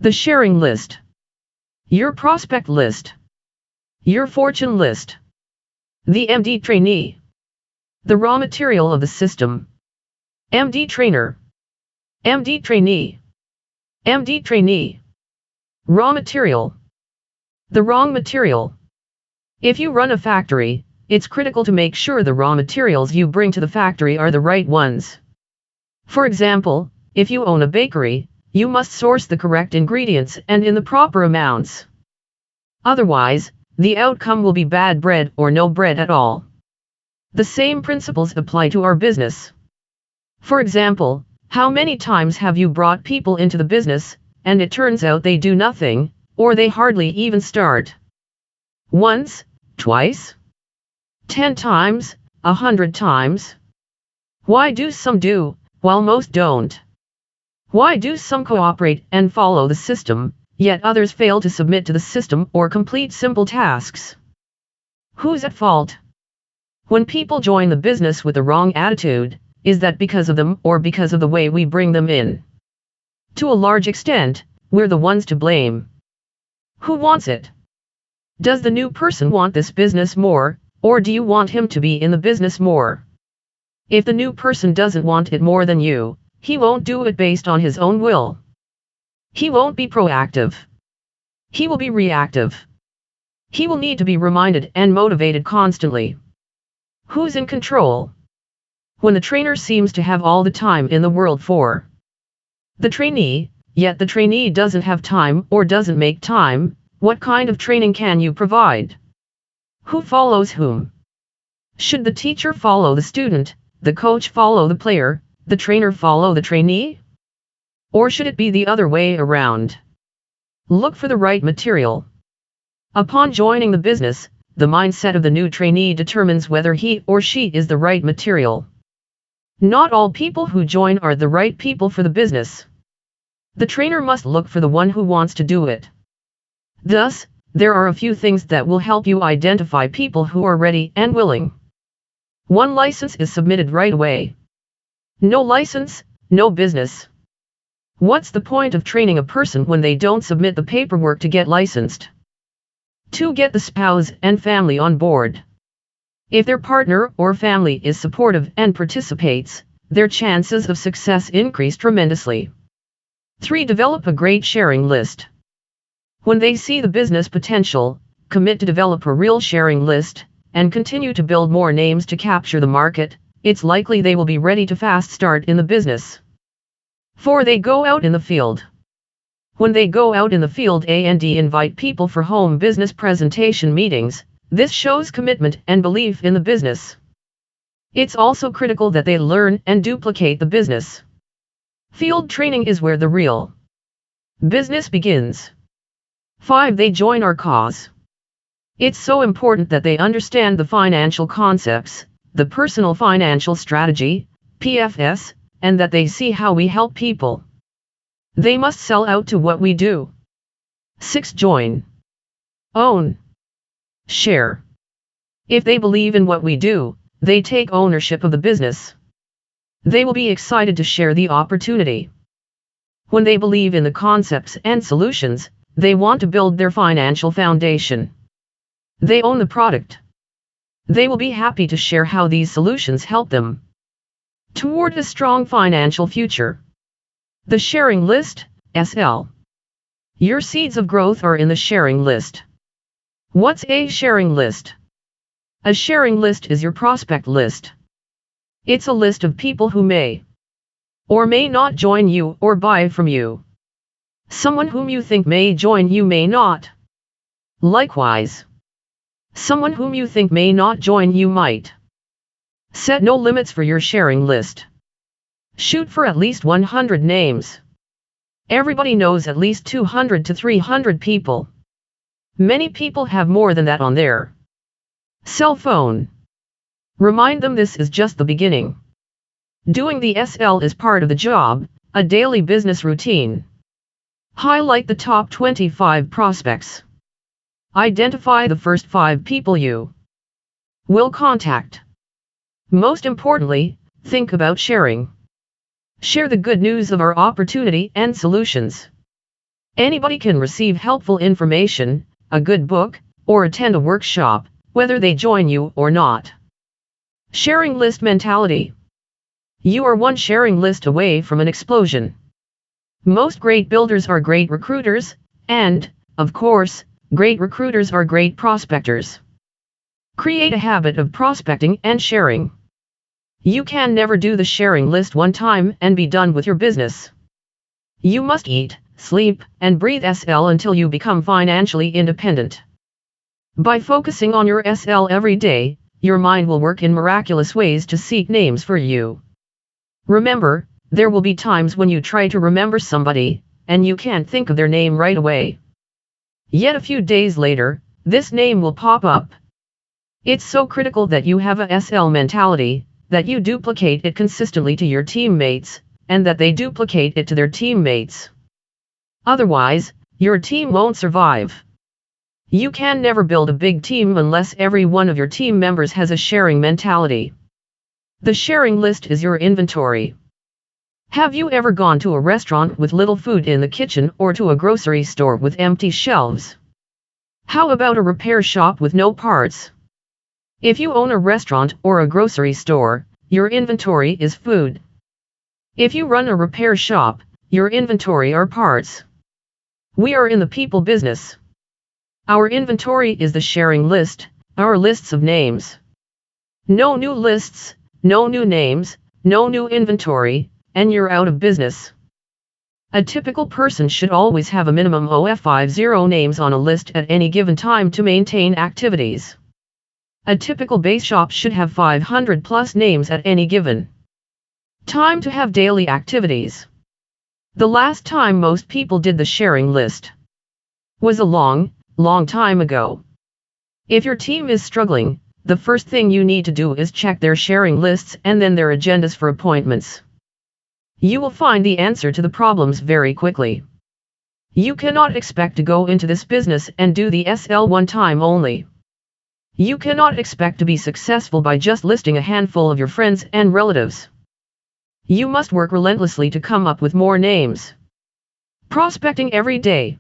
The sharing list. Your prospect list. Your fortune list. The MD trainee. The raw material of the system. MD trainer. MD trainee. MD trainee. Raw material. The wrong material. If you run a factory, it's critical to make sure the raw materials you bring to the factory are the right ones. For example, if you own a bakery, you must source the correct ingredients and in the proper amounts. Otherwise, the outcome will be bad bread or no bread at all. The same principles apply to our business. For example, how many times have you brought people into the business, and it turns out they do nothing, or they hardly even start? Once, twice, 10 times, 100 times? Why do some do, while most don't? Why do some cooperate and follow the system, yet others fail to submit to the system or complete simple tasks? Who's at fault? When people join the business with the wrong attitude, is that because of them or because of the way we bring them in? To a large extent, we're the ones to blame. Who wants it? Does the new person want this business more, or do you want him to be in the business more? If the new person doesn't want it more than you, he won't do it based on his own will. He won't be proactive. He will be reactive. He will need to be reminded and motivated constantly. Who's in control? When the trainer seems to have all the time in the world for the trainee, yet the trainee doesn't have time or doesn't make time, what kind of training can you provide? Who follows whom? Should the teacher follow the student, the coach follow the player, the trainer follow the trainee? Or should it be the other way around? Look for the right material. Upon joining the business, the mindset of the new trainee determines whether he or she is the right material. Not all people who join are the right people for the business. The trainer must look for the one who wants to do it. Thus, there are a few things that will help you identify people who are ready and willing. 1 license is submitted right away. No license, no business. What's the point of training a person when they don't submit the paperwork to get licensed? 2. Get the spouse and family on board. If their partner or family is supportive and participates, their chances of success increase tremendously. 3. Develop a great sharing list. When they see the business potential, commit to develop a real sharing list, and continue to build more names to capture the market, it's likely they will be ready to fast start in the business. 4. They go out in the field. When they go out in the field and invite people for home business presentation meetings, this shows commitment and belief in the business. It's also critical that they learn and duplicate the business. Field training is where the real business begins. 5. They join our cause. It's so important that they understand the financial concepts, the personal financial strategy, PFS, and that they see how we help people. They must sell out to what we do. 6. Join. Own. Share. If they believe in what we do, they take ownership of the business. They will be excited to share the opportunity. When they believe in the concepts and solutions, they want to build their financial foundation. They own the product. They will be happy to share how these solutions help them toward a strong financial future. The sharing list, SL. Your seeds of growth are in the sharing list. What's a sharing list? A sharing list is your prospect list. It's a list of people who may or may not join you or buy from you. Someone whom you think may join you may not. Likewise, someone whom you think may not join you might. Set no limits for your sharing list. Shoot for at least 100 names. Everybody knows at least 200 to 300 people. Many people have more than that on their cell phone. Remind them this is just the beginning. Doing the SL is part of the job, a daily business routine. Highlight the top 25 prospects. Identify the first 5 people you will contact. Most importantly, think about sharing. Share the good news of our opportunity and solutions. Anybody can receive helpful information, a good book, or attend a workshop, whether they join you or not. Sharing list mentality. You are one sharing list away from an explosion. Most great builders are great recruiters, and, of course, great recruiters are great prospectors. Create a habit of prospecting and sharing. You can never do the sharing list one time and be done with your business. You must eat, sleep, and breathe SL until you become financially independent. By focusing on your SL every day, your mind will work in miraculous ways to seek names for you. Remember, there will be times when you try to remember somebody, and you can't think of their name right away. Yet a few days later, this name will pop up. It's so critical that you have a SL mentality, that you duplicate it consistently to your teammates, and that they duplicate it to their teammates. Otherwise, your team won't survive. You can never build a big team unless every one of your team members has a sharing mentality. The sharing list is your inventory. Have you ever gone to a restaurant with little food in the kitchen or to a grocery store with empty shelves? How about a repair shop with no parts? If you own a restaurant or a grocery store, your inventory is food. If you run a repair shop, your inventory are parts. We are in the people business. Our inventory is the sharing list, our lists of names. No new lists, no new names, no new inventory, and you're out of business. A typical person should always have a minimum of 50 names on a list at any given time to maintain activities. A typical base shop should have 500 plus names at any given time to have daily activities. The last time most people did the sharing list was a long time ago. If your team is struggling, the first thing you need to do is check their sharing lists and then their agendas for appointments. You will find the answer to the problems very quickly. You cannot expect to go into this business and do the SL one time only. You cannot expect to be successful by just listing a handful of your friends and relatives. You must work relentlessly to come up with more names. Prospecting every day.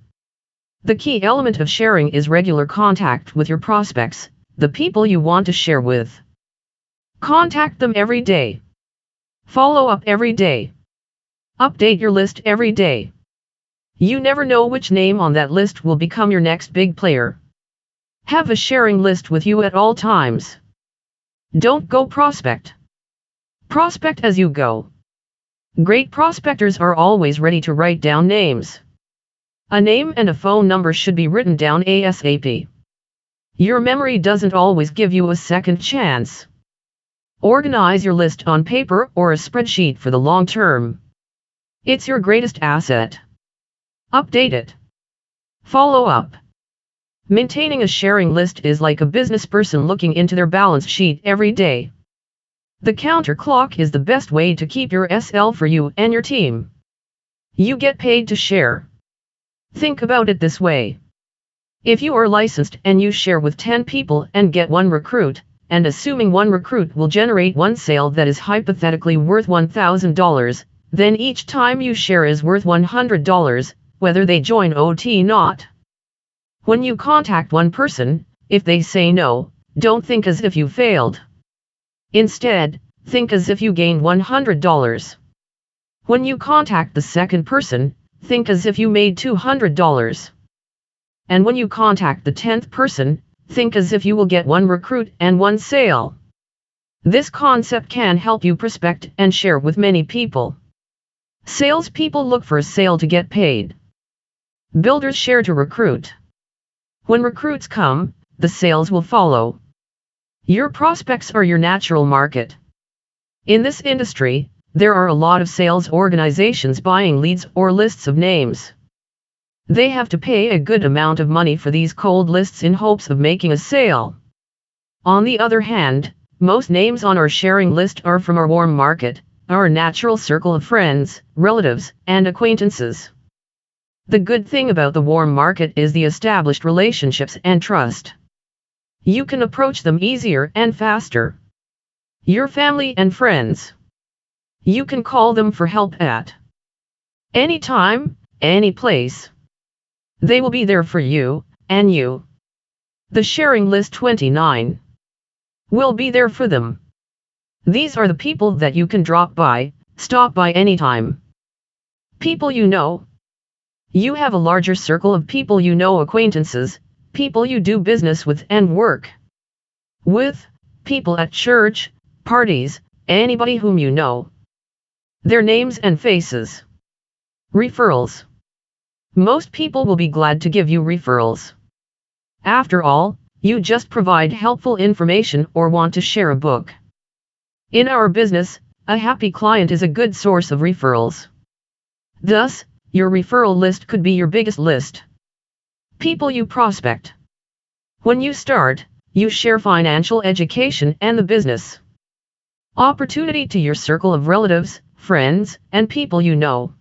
The key element of sharing is regular contact with your prospects, the people you want to share with. Contact them every day. Follow up every day. Update your list every day. You never know which name on that list will become your next big player. Have a sharing list with you at all times. Don't go prospect. Prospect as you go. Great prospectors are always ready to write down names. A name and a phone number should be written down ASAP. Your memory doesn't always give you a second chance. Organize your list on paper or a spreadsheet for the long term. It's your greatest asset. Update it. Follow up. Maintaining a sharing list is like a business person looking into their balance sheet every day. The counter clock is the best way to keep your SL for you and your team. You get paid to share. Think about it this way. If you are licensed and you share with 10 people and get one recruit, and assuming one recruit will generate one sale that is hypothetically worth $1,000, then each time you share is worth $100, whether they join or not. When you contact one person, if they say no, don't think as if you failed. Instead, think as if you gained $100. When you contact the second person, think as if you made $200. And when you contact the 10th person, think as if you will get one recruit and one sale. This concept can help you prospect and share with many people. Salespeople look for a sale to get paid. Builders share to recruit. When recruits come, the sales will follow. Your prospects are your natural market. In this industry, there are a lot of sales organizations buying leads or lists of names. They have to pay a good amount of money for these cold lists in hopes of making a sale. On the other hand, most names on our sharing list are from our warm market, our natural circle of friends, relatives, and acquaintances. The good thing about the warm market is the established relationships and trust. You can approach them easier and faster. Your family and friends. You can call them for help at any time, any place. They will be there for you, and you. The sharing list 29 will be there for them. These are the people that you can stop by anytime. People you know. You have a larger circle of people you know, acquaintances, people you do business with and work with, people at church, parties, anybody whom you know. Their names and faces. Referrals. Most people will be glad to give you referrals. After all, you just provide helpful information or want to share a book. In our business, a happy client is a good source of referrals. Thus, your referral list could be your biggest list. People you prospect. When you start, you share financial education and the business opportunity to your circle of relatives, friends, and people you know.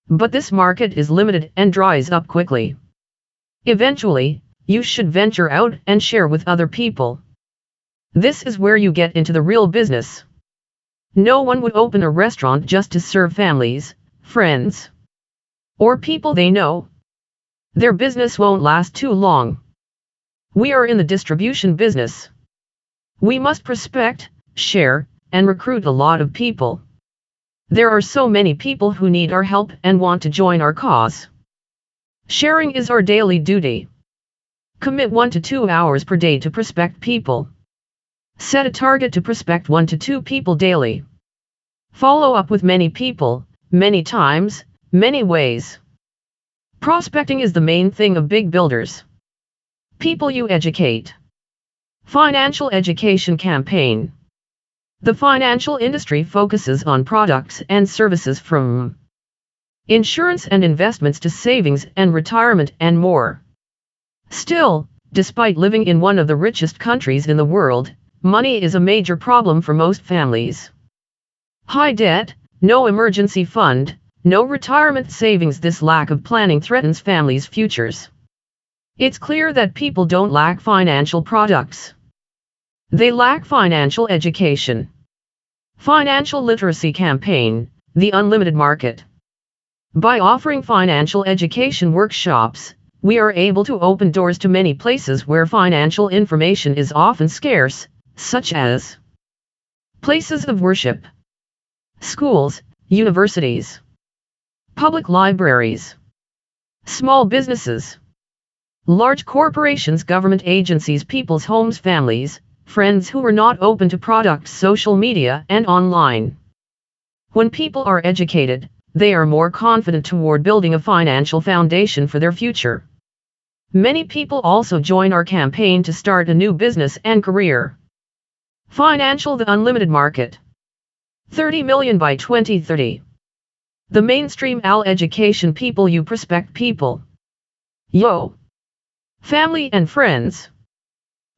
But this market is limited and dries up quickly. Eventually, you should venture out and share with other people. This is where you get into the real business. No one would open a restaurant just to serve families, friends, or people they know. Their business won't last too long. We are in the distribution business. We must prospect, share, and recruit a lot of people. There are so many people who need our help and want to join our cause. Sharing is our daily duty. Commit 1 to 2 hours per day to prospect people. Set a target to prospect 1 to 2 people daily. Follow up with many people, many times, many ways. Prospecting is the main thing of big builders. People you educate. Financial education campaign. The financial industry focuses on products and services from insurance and investments to savings and retirement and more. Still, despite living in one of the richest countries in the world, money is a major problem for most families. High debt, no emergency fund, no retirement savings. This lack of planning threatens families' futures. It's clear that people don't lack financial products. They lack financial education. Financial literacy campaign, the unlimited market. By offering financial education workshops, we are able to open doors to many places where financial information is often scarce, such as places of worship, schools, universities, public libraries, small businesses, large corporations, government agencies, people's homes, families, friends who are not open to products, social media, and online. When people are educated, they are more confident toward building a financial foundation for their future. Many people also join our campaign to start a new business and career. Financial the unlimited market. 30 million by 2030. The mainstream education people you prospect people. Yo. Family and friends.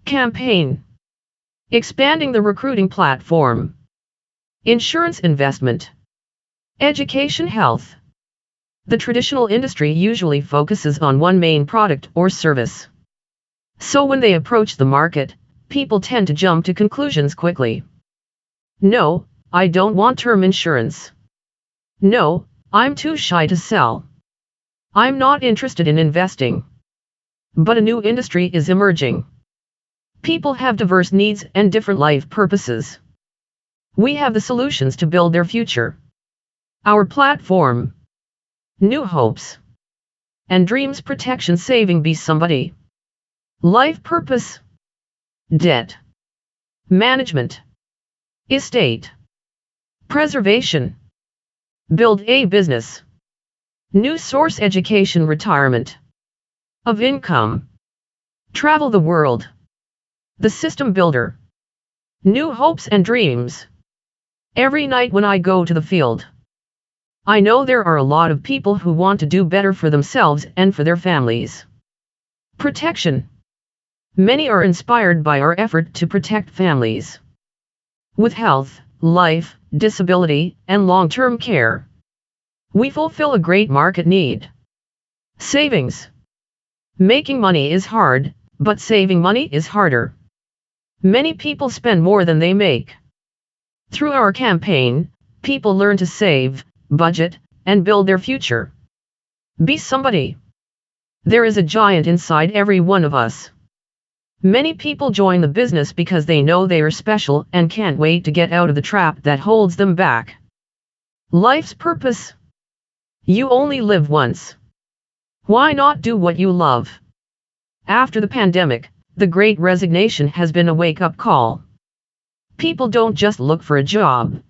Campaign. Expanding the recruiting platform. Insurance investment. Education health. The traditional industry usually focuses on one main product or service. So when they approach the market, people tend to jump to conclusions quickly. No, I don't want term insurance. No, I'm too shy to sell. I'm not interested in investing. But a new industry is emerging. People have diverse needs and different life purposes. We have the solutions to build their future. Our platform. New hopes and dreams. Protection, saving, be somebody. Life purpose. Debt management. Estate preservation. Build a business. New source, education, retirement of income. Travel the world. The system builder. New hopes and dreams. Every night when I go to the field, I know there are a lot of people who want to do better for themselves and for their families. Protection. Many are inspired by our effort to protect families with health, life, disability, and long-term care. We fulfill a great market need. Savings. Making money is hard, but saving money is harder. Many people spend more than they make. Through our campaign, people learn to save, budget, and build their future. Be somebody. There is a giant inside every one of us. Many people join the business because they know they are special and can't wait to get out of the trap that holds them back. Life's purpose. You only live once. Why not do what you love? After the pandemic, the Great Resignation has been a wake-up call. People don't just look for a job.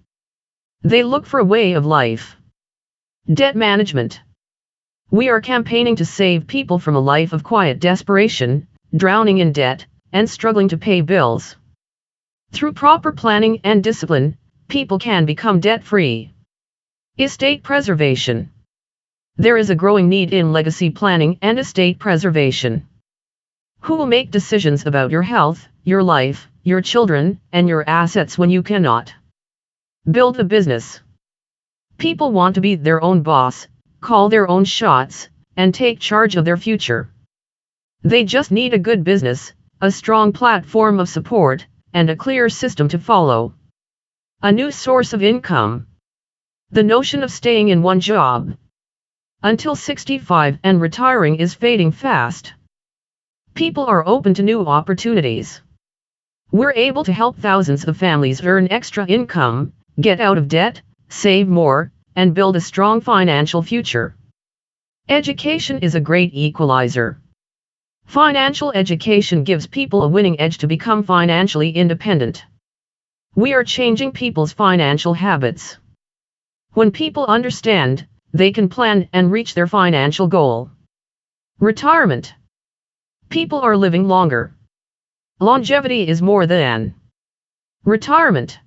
They look for a way of life. Debt management. We are campaigning to save people from a life of quiet desperation, drowning in debt, and struggling to pay bills. Through proper planning and discipline, people can become debt-free. Estate preservation. There is a growing need in legacy planning and estate preservation. Who will make decisions about your health, your life, your children, and your assets when you cannot? Build a business. People want to be their own boss, call their own shots, and take charge of their future. They just need a good business, a strong platform of support, and a clear system to follow. A new source of income. The notion of staying in one job until 65 and retiring is fading fast. People are open to new opportunities. We're able to help thousands of families earn extra income, get out of debt, save more, and build a strong financial future. Education is a great equalizer. Financial education gives people a winning edge to become financially independent. We are changing people's financial habits. When people understand, they can plan and reach their financial goal. Retirement. People are living longer. Longevity is more than retirement.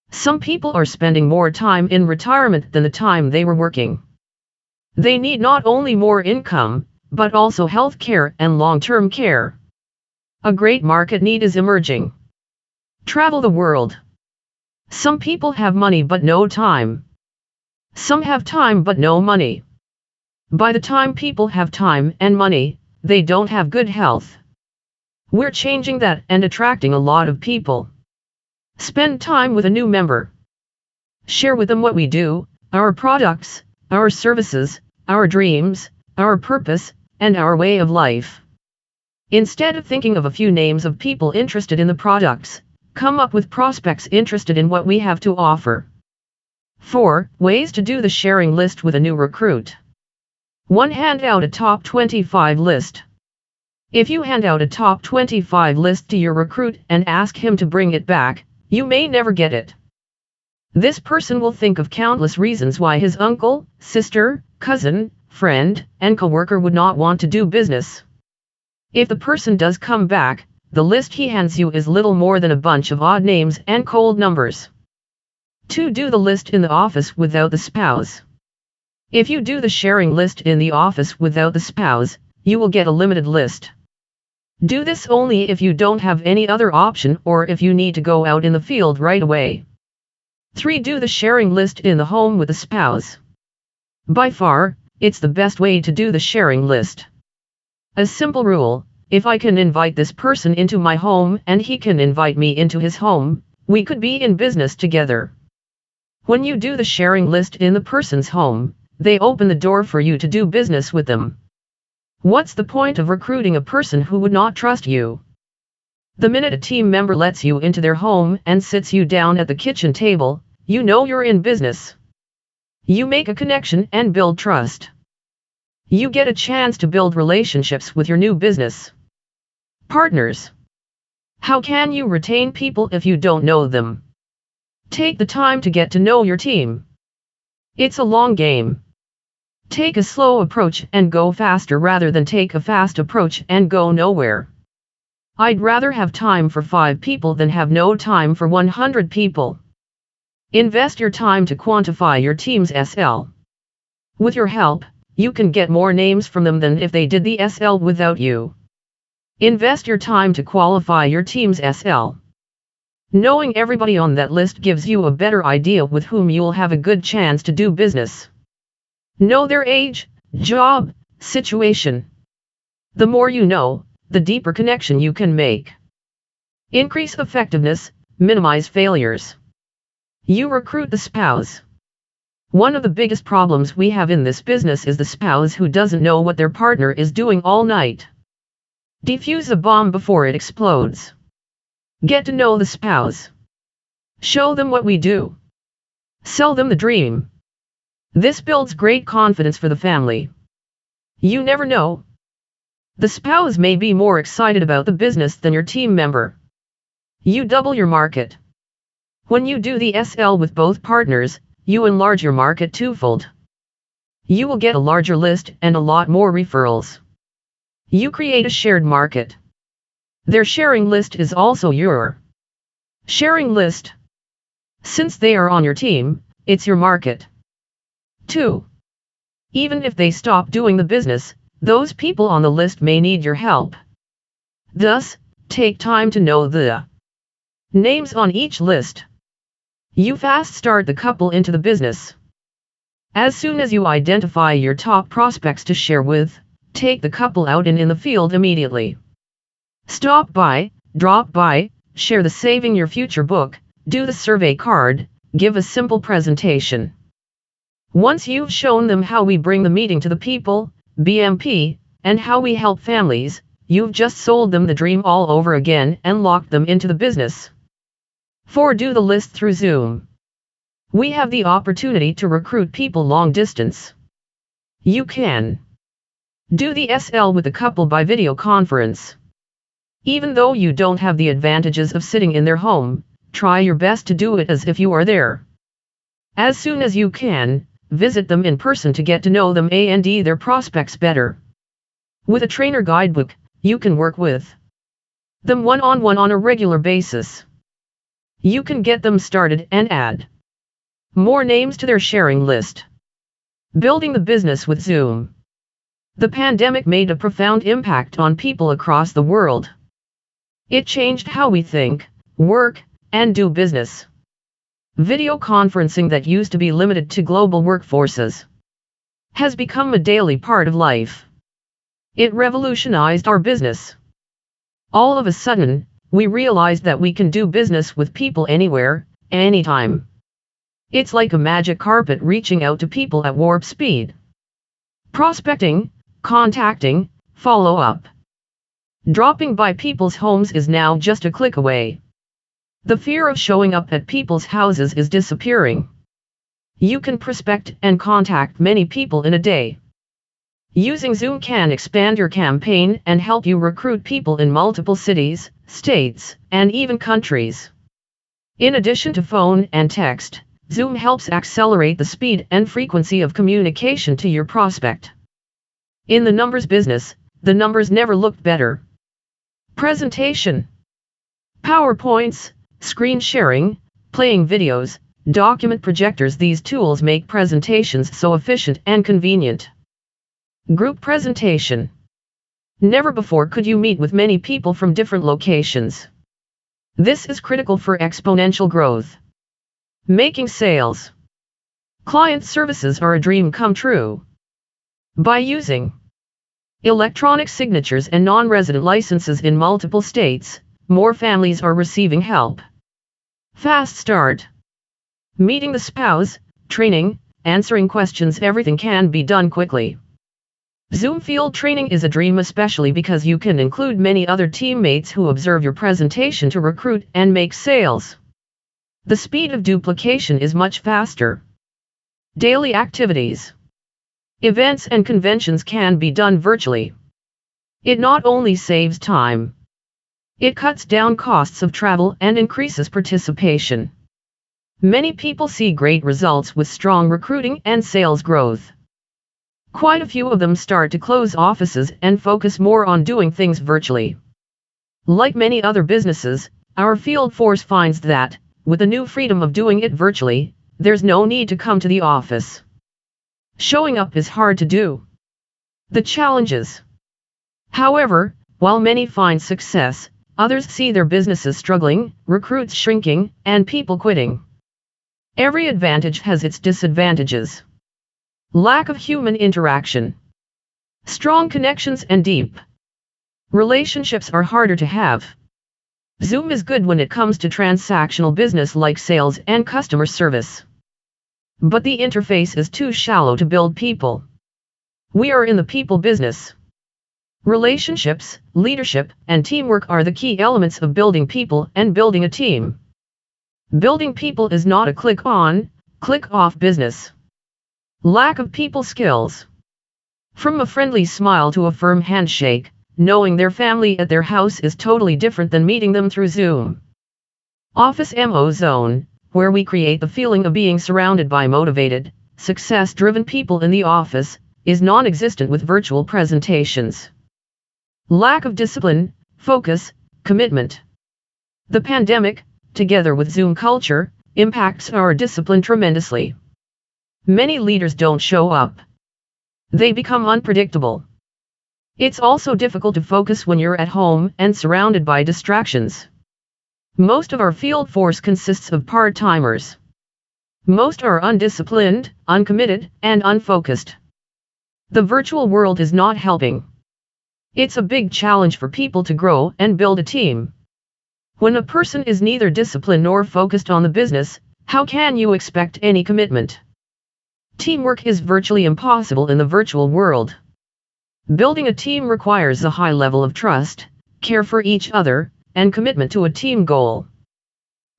Some people are spending more time in retirement than the time they were working. They need not only more income, but also health care and long-term care. A great market need is emerging. Travel the world. Some people have money but no time. Some have time but no money. By the time people have time and money, they don't have good health. We're changing that and attracting a lot of people. Spend time with a new member. Share with them what we do, our products, our services, our dreams, our purpose, and our way of life. Instead of thinking of a few names of people interested in the products, come up with prospects interested in what we have to offer. 4 ways to do the sharing list with a new recruit. 1. Hand out a top 25 list. If you hand out a top 25 list to your recruit and ask him to bring it back, you may never get it. This person will think of countless reasons why his uncle, sister, cousin, friend, and coworker would not want to do business. If the person does come back, the list he hands you is little more than a bunch of odd names and cold numbers. 2. Do the list in the office without the spouse. If you do the sharing list in the office without the spouse, you will get a limited list. Do this only if you don't have any other option or if you need to go out in the field right away. 3. Do the sharing list in the home with the spouse. By far, it's the best way to do the sharing list. A simple rule: if I can invite this person into my home and he can invite me into his home, we could be in business together. When you do the sharing list in the person's home, they open the door for you to do business with them. What's the point of recruiting a person who would not trust you? The minute a team member lets you into their home and sits you down at the kitchen table, you know you're in business. You make a connection and build trust. You get a chance to build relationships with your new business partners. How can you retain people if you don't know them? Take the time to get to know your team. It's a long game. Take a slow approach and go faster rather than take a fast approach and go nowhere. I'd rather have time for 5 people than have no time for 100 people. Invest your time to quantify your team's SL. With your help, you can get more names from them than if they did the SL without you. Invest your time to qualify your team's SL. Knowing everybody on that list gives you a better idea with whom you'll have a good chance to do business. Know their age, job, situation. The more you know, the deeper connection you can make. Increase effectiveness, minimize failures. You recruit the spouse. One of the biggest problems we have in this business is the spouse who doesn't know what their partner is doing all night. Defuse a bomb before it explodes. Get to know the spouse. Show them what we do. Sell them the dream. This builds great confidence for the family. You never know. The spouse may be more excited about the business than your team member. You double your market. When you do the SL with both partners, you enlarge your market twofold. You will get a larger list and a lot more referrals. You create a shared market. Their sharing list is also your sharing list. Since they are on your team, it's your market. 2. Even if they stop doing the business, those people on the list may need your help. Thus, take time to know the names on each list. You fast start the couple into the business. As soon as you identify your top prospects to share with, take the couple out and in the field immediately. Stop by, drop by, share the Saving Your Future book, do the survey card, give a simple presentation. Once you've shown them how we bring the meeting to the people, BMP, and how we help families, you've just sold them the dream all over again and locked them into the business. 4. Do the list through Zoom. We have the opportunity to recruit people long distance. You can do the SL with the couple by video conference. Even though you don't have the advantages of sitting in their home, try your best to do it as if you are there. As soon as you can, visit them in person to get to know them and their prospects better. With a trainer guidebook, you can work with them one-on-one on a regular basis. You can get them started and add more names to their sharing list. Building the business with Zoom. The pandemic made a profound impact on people across the world. It changed how we think, work, and do business. Video conferencing that used to be limited to global workforces has become a daily part of life. It revolutionized our business. All of a sudden, we realized that we can do business with people anywhere, anytime. It's like a magic carpet reaching out to people at warp speed. Prospecting, contacting, follow-up. Dropping by people's homes is now just a click away. The fear of showing up at people's houses is disappearing. You can prospect and contact many people in a day. Using Zoom can expand your campaign and help you recruit people in multiple cities, states, and even countries. In addition to phone and text, Zoom helps accelerate the speed and frequency of communication to your prospect. In the numbers business, the numbers never looked better. Presentation. PowerPoints, screen sharing, playing videos, document projectors. These tools make presentations so efficient and convenient. Group presentation. Never before could you meet with many people from different locations. This is critical for exponential growth. Making sales. Client services are a dream come true. By using electronic signatures and non-resident licenses in multiple states, more families are receiving help. Fast start. Meeting the spouse, training, answering questions, everything can be done quickly. Zoom field training is a dream, especially because you can include many other teammates who observe your presentation to recruit and make sales. The speed of duplication is much faster. Daily activities. Events and conventions can be done virtually. It not only saves time, it cuts down costs of travel and increases participation. Many people see great results with strong recruiting and sales growth. Quite a few of them start to close offices and focus more on doing things virtually. Like many other businesses, our field force finds that, with the new freedom of doing it virtually, there's no need to come to the office. Showing up is hard to do. The challenges. However, while many find success, others see their businesses struggling, recruits shrinking, and people quitting. Every advantage has its disadvantages. Lack of human interaction. Strong connections and deep relationships are harder to have. Zoom is good when it comes to transactional business like sales and customer service. But the interface is too shallow to build people. We are in the people business. Relationships, leadership, and teamwork are the key elements of building people and building a team. Building people is not a click-on, click-off business. Lack of people skills. From a friendly smile to a firm handshake, knowing their family at their house is totally different than meeting them through Zoom. Office MO Zone, where we create the feeling of being surrounded by motivated, success-driven people in the office, is non-existent with virtual presentations. Lack of discipline, focus, commitment. The pandemic, together with Zoom culture, impacts our discipline tremendously. Many leaders don't show up. They become unpredictable. It's also difficult to focus when you're at home and surrounded by distractions. Most of our field force consists of part-timers. Most are undisciplined, uncommitted, and unfocused. The virtual world is not helping. It's a big challenge for people to grow and build a team. When a person is neither disciplined nor focused on the business, how can you expect any commitment? Teamwork is virtually impossible in the virtual world. Building a team requires a high level of trust, care for each other, and commitment to a team goal.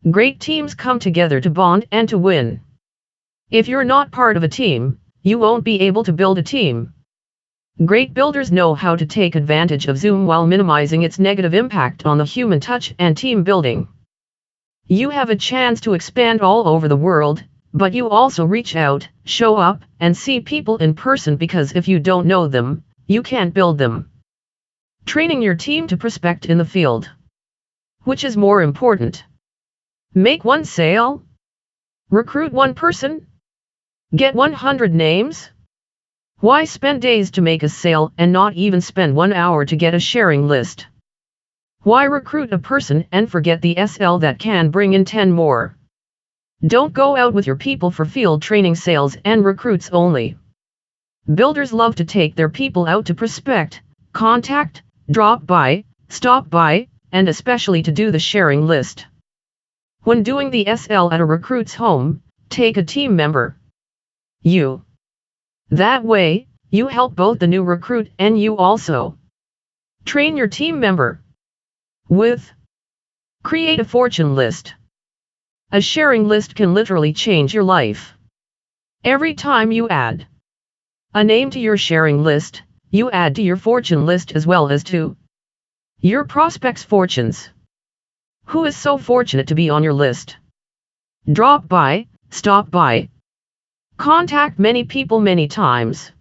Great teams come together to bond and to win. If you're not part of a team, you won't be able to build a team. Great builders know how to take advantage of Zoom while minimizing its negative impact on the human touch and team building. You have a chance to expand all over the world, but you also reach out, show up, and see people in person because if you don't know them, you can't build them. Training your team to prospect in the field. Which is more important? Make one sale? Recruit one person? Get 100 names? Why spend days to make a sale and not even spend 1 hour to get a sharing list? Why recruit a person and forget the SL that can bring in 10 more? Don't go out with your people for field training, sales, and recruits only. Builders love to take their people out to prospect, contact, drop by, stop by, and especially to do the sharing list. When doing the SL at a recruit's home, take a team member. That way, you help both the new recruit and you also. Train your team member. Create a fortune list. A sharing list can literally change your life. Every time you add a name to your sharing list, you add to your fortune list as well as to your prospects' fortunes. Who is so fortunate to be on your list? Drop by, stop by. Contact many people many times.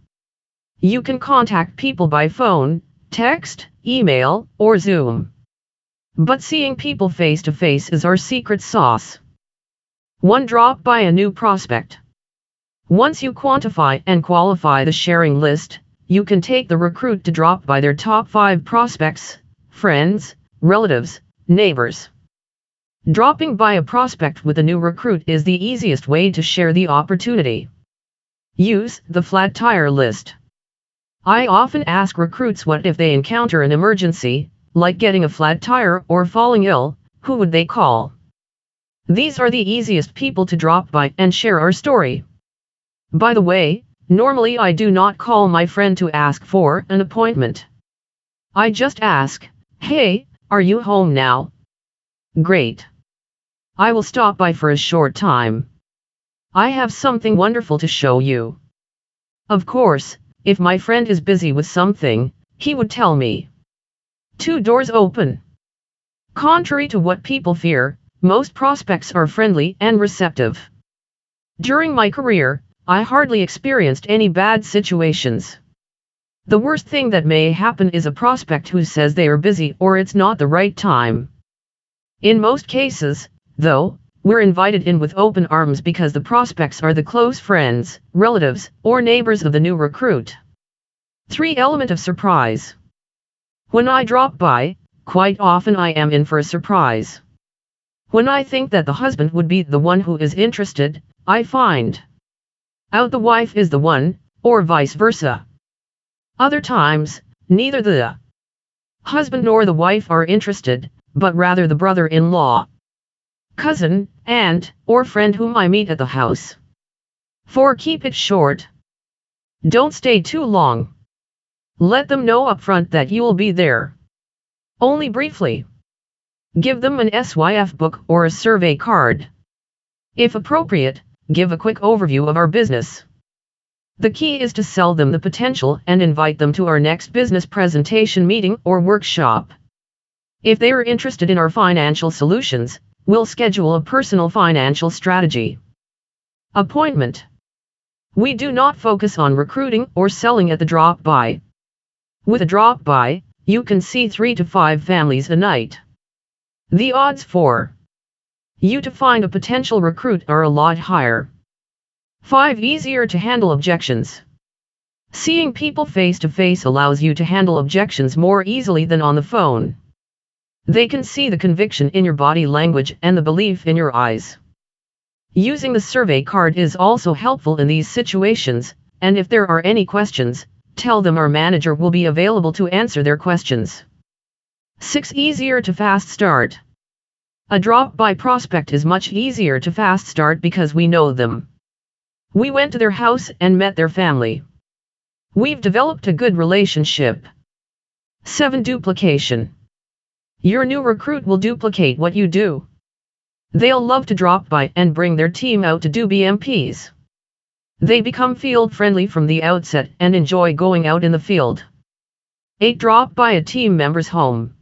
You can contact people by phone, text, email, or Zoom. But seeing people face to face is our secret sauce. One drop by a new prospect. Once you quantify and qualify the sharing list, you can take the recruit to drop by their top 5 prospects, friends, relatives, neighbors. Dropping by a prospect with a new recruit is the easiest way to share the opportunity. Use the flat tire list. I often ask recruits what if they encounter an emergency, like getting a flat tire or falling ill, who would they call? These are the easiest people to drop by and share our story. By the way, normally I do not call my friend to ask for an appointment. I just ask, "Hey, are you home now?" Great. I will stop by for a short time. I have something wonderful to show you. Of course, if my friend is busy with something, he would tell me. 2 doors open. Contrary to what people fear, most prospects are friendly and receptive. During my career, I hardly experienced any bad situations. The worst thing that may happen is a prospect who says they are busy or it's not the right time. In most cases, though, we're invited in with open arms because the prospects are the close friends, relatives, or neighbors of the new recruit. 3 element of surprise. When I drop by, quite often I am in for a surprise. When I think that the husband would be the one who is interested, I find out the wife is the one, or vice versa. Other times, neither the husband nor the wife are interested, but rather the brother-in-law, cousin, aunt, or friend whom I meet at the house. 4. Keep it short. Don't stay too long. Let them know upfront that you will be there. Only briefly. Give them an SYF book or a survey card. If appropriate, give a quick overview of our business. The key is to sell them the potential and invite them to our next business presentation meeting or workshop. If they are interested in our financial solutions, we'll schedule a personal financial strategy appointment. We do not focus on recruiting or selling at the drop-by. With a drop-by, you can see 3 to 5 families a night. The odds for you to find a potential recruit are a lot higher. 5. Easier to handle objections. Seeing people face to face allows you to handle objections more easily than on the phone. They can see the conviction in your body language and the belief in your eyes. Using the survey card is also helpful in these situations, and if there are any questions, tell them our manager will be available to answer their questions. 6. Easier to fast start. A drop-by prospect is much easier to fast start because we know them. We went to their house and met their family. We've developed a good relationship. 7. Duplication. Your new recruit will duplicate what you do. They'll love to drop by and bring their team out to do BMPs. They become field friendly from the outset and enjoy going out in the field. 8. Drop by a team member's home.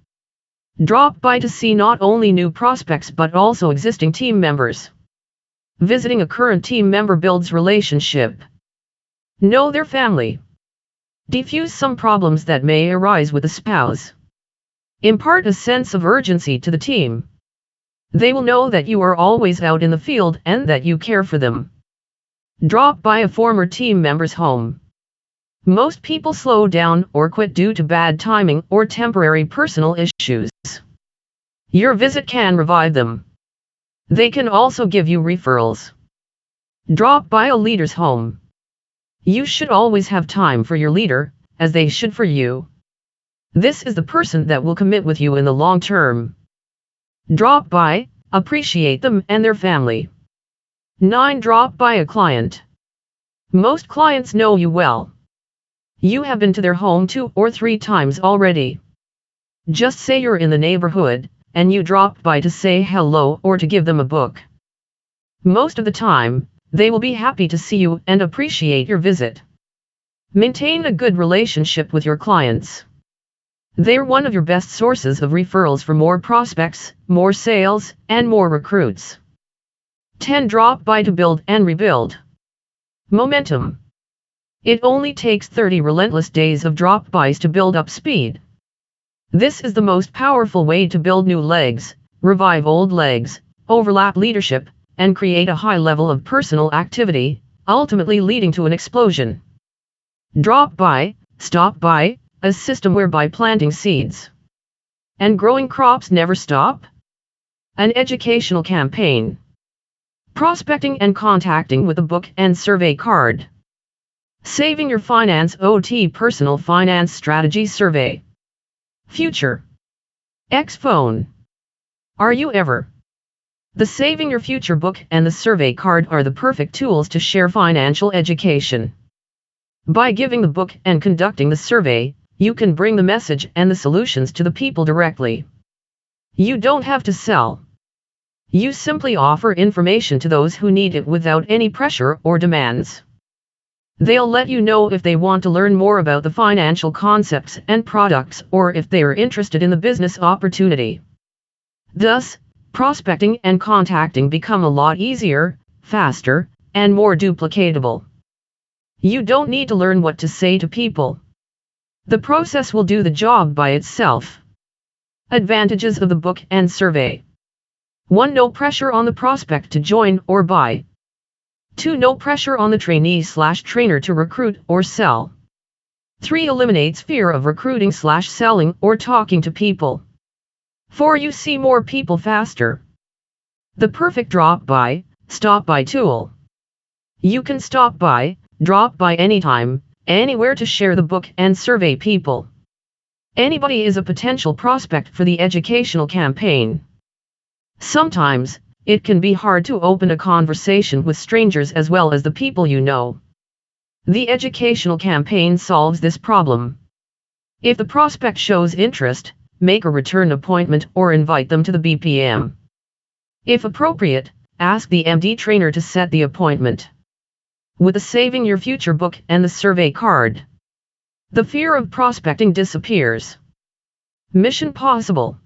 Drop by to see not only new prospects but also existing team members. Visiting a current team member builds relationship. Know their family. Defuse some problems that may arise with a spouse. Impart a sense of urgency to the team. They will know that you are always out in the field and that you care for them. Drop by a former team member's home. Most people slow down or quit due to bad timing or temporary personal issues. Your visit can revive them. They can also give you referrals. Drop by a leader's home. You should always have time for your leader, as they should for you. This is the person that will commit with you in the long term. Drop by, appreciate them and their family. 9. Drop by a client. Most clients know you well. You have been to their home 2 or 3 times already. Just say you're in the neighborhood, and you dropped by to say hello or to give them a book. Most of the time, they will be happy to see you and appreciate your visit. Maintain a good relationship with your clients. They're one of your best sources of referrals for more prospects, more sales, and more recruits. 10. Drop by to build and rebuild. Momentum. It only takes 30 relentless days of drop-bys to build up speed. This is the most powerful way to build new legs, revive old legs, overlap leadership, and create a high level of personal activity, ultimately leading to an explosion. Drop by, stop by, a system whereby planting seeds and growing crops never stop. An educational campaign. Prospecting and contacting with a book and survey card. Saving your finance OT personal finance strategy survey. Future. X phone. Are you ever? The Saving Your Future book and the survey card are the perfect tools to share financial education. By giving the book and conducting the survey, you can bring the message and the solutions to the people directly. You don't have to sell. You simply offer information to those who need it without any pressure or demands. They'll let you know if they want to learn more about the financial concepts and products or if they are interested in the business opportunity. Thus, prospecting and contacting become a lot easier, faster, and more duplicatable. You don't need to learn what to say to people. The process will do the job by itself. Advantages of the book and survey. 1. No pressure on the prospect to join or buy. 2. No pressure on the trainee/trainer to recruit or sell. 3. Eliminates fear of recruiting/selling or talking to people. 4. You see more people faster. The perfect drop-by, stop-by tool. You can stop by, drop by anytime, anywhere to share the book and survey people. Anybody is a potential prospect for the educational campaign. Sometimes, it can be hard to open a conversation with strangers as well as the people you know. The educational campaign solves this problem. If the prospect shows interest, make a return appointment or invite them to the BPM. If appropriate, ask the MD trainer to set the appointment. With the Saving Your Future book and the survey card, the fear of prospecting disappears. Mission possible.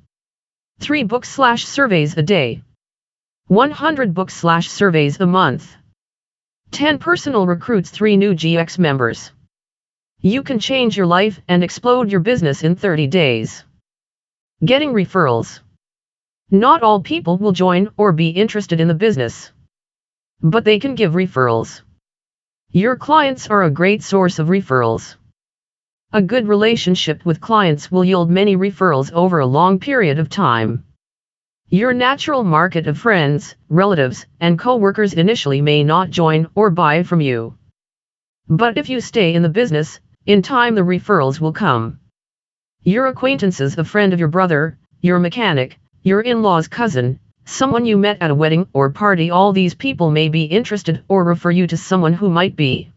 3 books/surveys a day. 100 books/surveys a month. 10 personal recruits, 3 new GX members. You can change your life and explode your business in 30 days. Getting referrals. Not all people will join or be interested in the business, but they can give referrals. Your clients are a great source of referrals. A good relationship with clients will yield many referrals over a long period of time. Your natural market of friends, relatives, and co-workers initially may not join or buy from you. But if you stay in the business, in time the referrals will come. Your acquaintances, a friend of your brother, your mechanic, your in-law's cousin, someone you met at a wedding or party, all these people may be interested or refer you to someone who might be.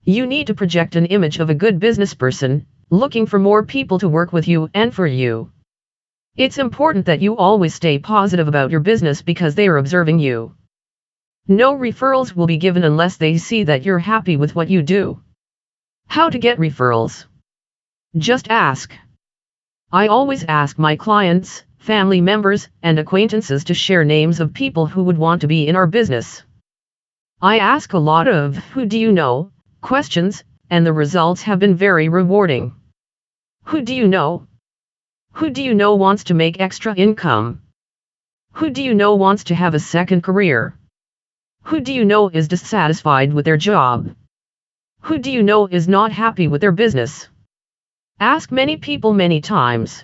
You need to project an image of a good business person, looking for more people to work with you and for you. It's important that you always stay positive about your business because they are observing you. No referrals will be given unless they see that you're happy with what you do. How to get referrals? Just ask. I always ask my clients, family members, and acquaintances to share names of people who would want to be in our business. I ask a lot of "who do you know?" questions, and the results have been very rewarding. Who do you know? Who do you know wants to make extra income? Who do you know wants to have a second career? Who do you know is dissatisfied with their job? Who do you know is not happy with their business? Ask many people many times.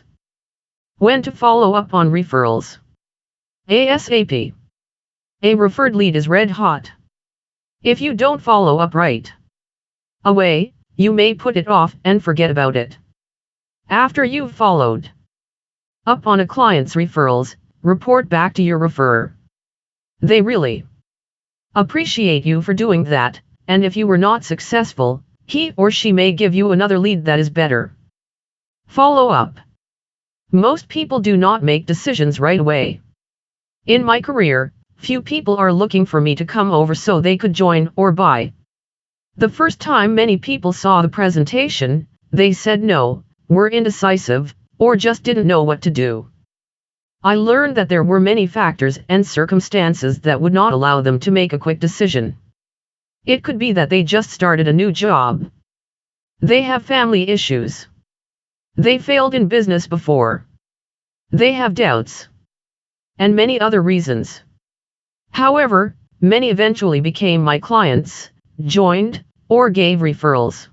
When to follow up on referrals? ASAP. A referred lead is red hot. If you don't follow up right away, you may put it off and forget about it. After you've followed up on a client's referrals, report back to your referrer. They really appreciate you for doing that, and if you were not successful, he or she may give you another lead that is better. Follow up. Most people do not make decisions right away. In my career, few people are looking for me to come over so they could join or buy. The first time many people saw the presentation, they said no, were indecisive, or just didn't know what to do. I learned that there were many factors and circumstances that would not allow them to make a quick decision. It could be that they just started a new job. They have family issues. They failed in business before. They have doubts. And many other reasons. However, many eventually became my clients, joined, or gave referrals.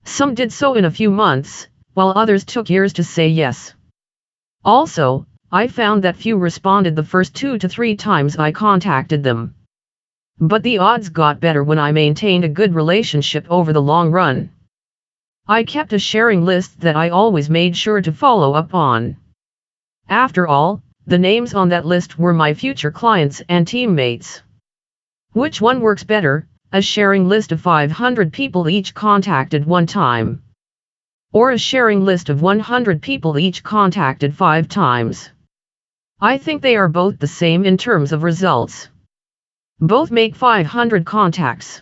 Some did so in a few months, while others took years to say yes. Also, I found that few responded the first 2 to 3 times I contacted them. But the odds got better when I maintained a good relationship over the long run. I kept a sharing list that I always made sure to follow up on. After all, the names on that list were my future clients and teammates. Which one works better, a sharing list of 500 people each contacted one time? Or a sharing list of 100 people each contacted 5 times? I think they are both the same in terms of results. Both make 500 contacts.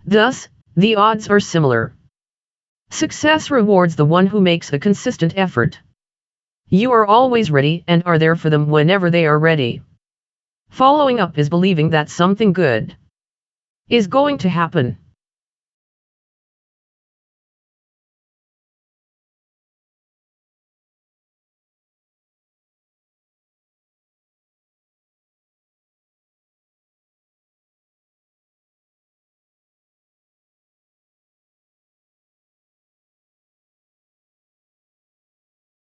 Thus, the odds are similar. Success rewards the one who makes a consistent effort. You are always ready and are there for them whenever they are ready. Following up is believing that something good is going to happen.